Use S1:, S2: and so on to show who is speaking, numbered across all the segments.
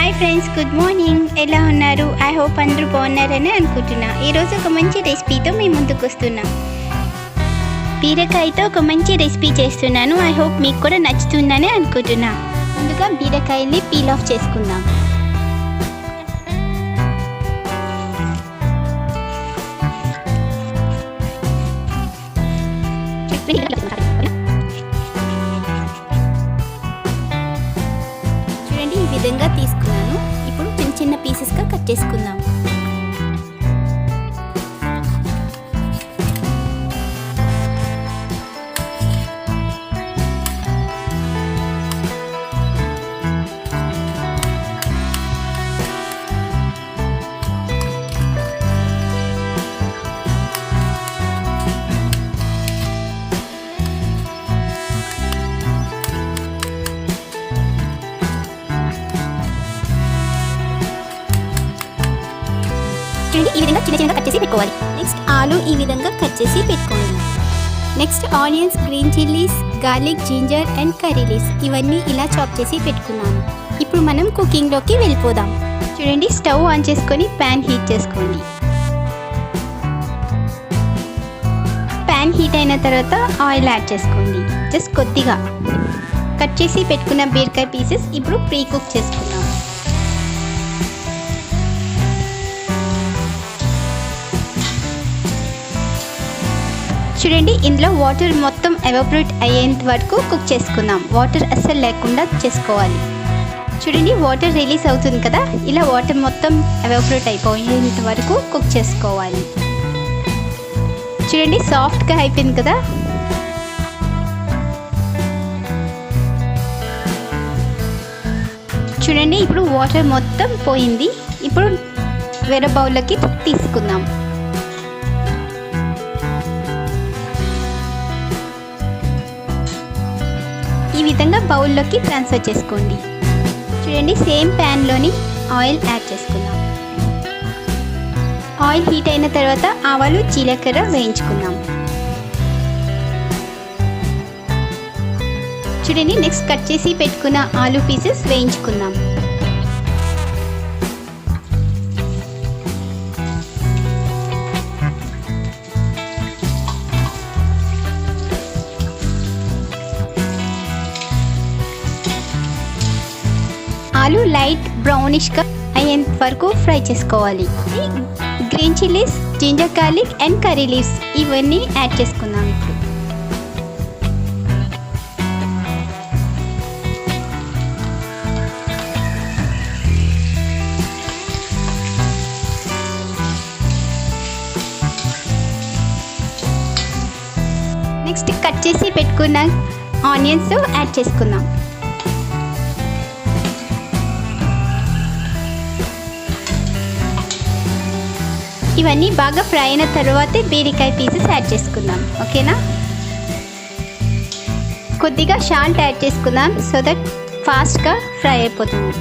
S1: Hi friends, good morning. ఎలా ఉన్నారు? I hope అందరూ బాగున్నారని అనుకుంటున్నా. ఈరోజు ఒక మంచి రెసిపీతో మీ ముందుకు వస్తున్నా. బీరకాయతో ఒక మంచి రెసిపీ చేస్తున్నాను. ఐ హోప్ మీకు కూడా నచ్చుతుందని అనుకుంటున్నా. ముందుగా బీరకాయల్ని పీల్ ఆఫ్ చేసుకుందాం. చూడండి, ఈ విధంగా తీసుకున్నాను. ఇప్పుడు చిన్న చిన్న పీసెస్గా కట్ చేసుకుందాం. ఈ విధంగా చిన్న చిన్నగా కట్ చేసి పెట్టుకోవాలి. నెక్స్ట్ ఆలు ఈ విధంగా కట్ చేసి పెట్టుకోండి. Next onions, green chillies, garlic, ginger and curry leaves ఇవన్నీ ఇలా చాప్ చేసి పెట్టుకున్నాను. ఇప్పుడు మనం కుకింగ్లోకి వెళ్ళిపోదాం. చూడండి, స్టవ్ ఆన్ చేసుకొని ప్యాన్ హీట్ చేసుకోండి. ప్యాన్ హీట్ అయిన తర్వాత ఆయిల్ యాడ్ చేసుకోండి. జస్ట్ కొద్దిగా కట్ చేసి పెట్టుకున్న బీరకాయ పీసెస్ ఇప్పుడు ప్రీ కుక్ చేసుకుందాం. చూడండి, ఇందులో వాటర్ మొత్తం ఎవాపరేట్ అయ్యేంత వరకు కుక్ చేసుకుందాం. వాటర్ అస్సలు లేకుండా చేసుకోవాలి. చూడండి, వాటర్ రిలీజ్ అవుతుంది కదా, ఇలా వాటర్ మొత్తం ఎవాపరేట్ అయిపోయేంత వరకు కుక్ చేసుకోవాలి. చూడండి, సాఫ్ట్గా అయిపోయింది కదా. చూడండి, ఇప్పుడు వాటర్ మొత్తం పోయింది. ఇప్పుడు వేరే బౌల్లోకి తీసుకుందాం. ఈ విధంగా బౌల్లోకి ట్రాన్స్ఫర్ చేసుకోండి. చూడండి, సేమ్ ప్యాన్లోని ఆయిల్ యాడ్ చేసుకుందాం. ఆయిల్ హీట్ అయిన తర్వాత ఆవాలు, జీలకర్ర వేయించుకుందాం. చూడండి, నెక్స్ట్ కట్ చేసి పెట్టుకున్న ఆలు పీసెస్ వేయించుకుందాం. ఆలు లైట్ బ్రౌనిష్గా అయ్యేంత వరకు ఫ్రై చేసుకోవాలి. Green chillies, ginger garlic and curry leaves ఇవన్నీ యాడ్ చేసుకుందాం. ఇప్పుడు నెక్స్ట్ కట్ చేసి పెట్టుకున్న ఆనియన్స్ యాడ్ చేసుకుందాం. ఇవన్నీ బాగా ఫ్రై అయిన తర్వాతే బీరకాయ పీసెస్ యాడ్ చేసుకుందాం. ఓకేనా? కొద్దిగా సాల్ట్ యాడ్ చేసుకుందాం సో దట్ ఫాస్ట్గా ఫ్రై అయిపోతుంది.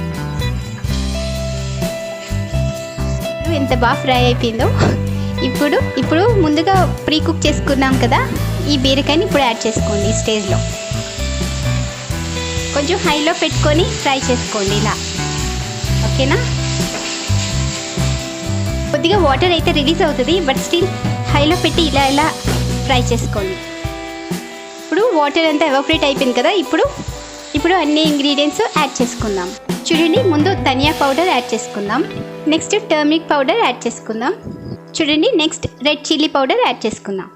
S1: ఎంత బాగా ఫ్రై అయిపోయిందో. ఇప్పుడు ముందుగా ప్రీ కుక్ చేసుకున్నాం కదా, ఈ బీరకాయని ఇప్పుడు యాడ్ చేసుకోండి. ఈ స్టేజ్లో కొంచెం హైలో పెట్టుకొని ఫ్రై చేసుకోండి ఇలా. ఓకేనా? కొద్దిగా వాటర్ అయితే రిలీజ్ అవుతుంది, బట్ స్టిల్ హైలో పెట్టి ఇలా ఫ్రై చేసుకోండి. ఇప్పుడు వాటర్ అంతా ఎవాపరేట్ అయిపోయింది కదా. ఇప్పుడు అన్ని ఇంగ్రీడియంట్స్ యాడ్ చేసుకుందాం. చూడండి, ముందు ధనియా పౌడర్ యాడ్ చేసుకుందాం. నెక్స్ట్ టర్మరిక్ పౌడర్ యాడ్ చేసుకుందాం. చూడండి, next red chilli powder add చేసుకుందాం.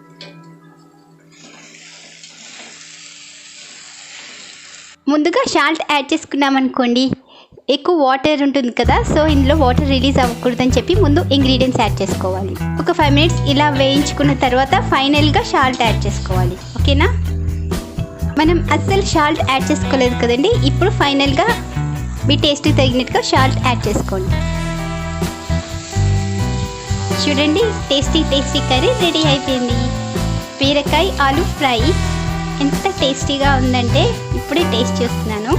S1: ముందుగా సాల్ట్ యాడ్ చేసుకున్నాం అనుకోండి, ఎక్కువ వాటర్ ఉంటుంది కదా, సో ఇందులో వాటర్ రిలీజ్ అవ్వకూడదని చెప్పి ముందు ఇంగ్రీడియంట్స్ యాడ్ చేసుకోవాలి. ఒక 5 minutes ఇలా వేయించుకున్న తర్వాత ఫైనల్గా సాల్ట్ యాడ్ చేసుకోవాలి. ఓకేనా? మనం అస్సలు సాల్ట్ యాడ్ చేసుకోలేదు కదండి. ఇప్పుడు ఫైనల్గా మీ టేస్ట్కి తగినట్టుగా సాల్ట్ యాడ్ చేసుకోండి. చూడండి, టేస్టీ కర్రీ రెడీ అయిపోయింది. బీరకాయ ఆలు ఫ్రై ఎంత టేస్టీగా ఉందంటే ఇప్పుడే టేస్ట్ చేస్తున్నాను.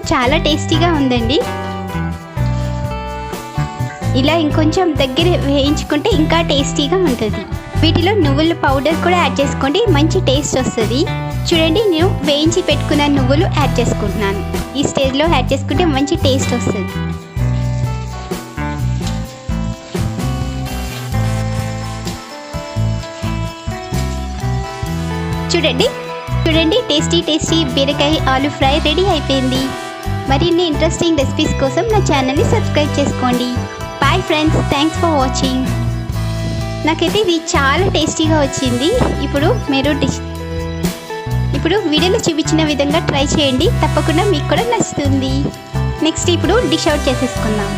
S1: చాలా టేస్టీగా ఉందండి. ఇలా ఇంకొంచెం దగ్గర వేయించుకుంటే ఇంకా టేస్టీగా ఉంటుంది. వీటిలో నువ్వుల పౌడర్ కూడా యాడ్ చేసుకోండి, మంచి టేస్ట్ వస్తుంది. చూడండి, నేను వేయించి పెట్టుకున్న నువ్వులు యాడ్ చేసుకుంటున్నాను. ఈ స్టేజ్లో యాడ్ చేసుకుంటే మంచి టేస్ట్ వస్తుంది. చూడండి టేస్టీ బీరకాయ ఆలు ఫ్రై రెడీ అయిపోయింది. మరిన్ని ఇంట్రెస్టింగ్ రెసిపీస్ కోసం నా ఛానల్ని సబ్స్క్రైబ్ చేసుకోండి. Bye friends, thanks for watching. నాకైతే ఇది చాలా టేస్టీగా వచ్చింది. ఇప్పుడు వీడియోలో చూపించిన విధంగా ట్రై చేయండి, తప్పకుండా మీకు కూడా నచ్చుతుంది. నెక్స్ట్ ఇప్పుడు డిష్ అవుట్ చేసేసుకుందాం.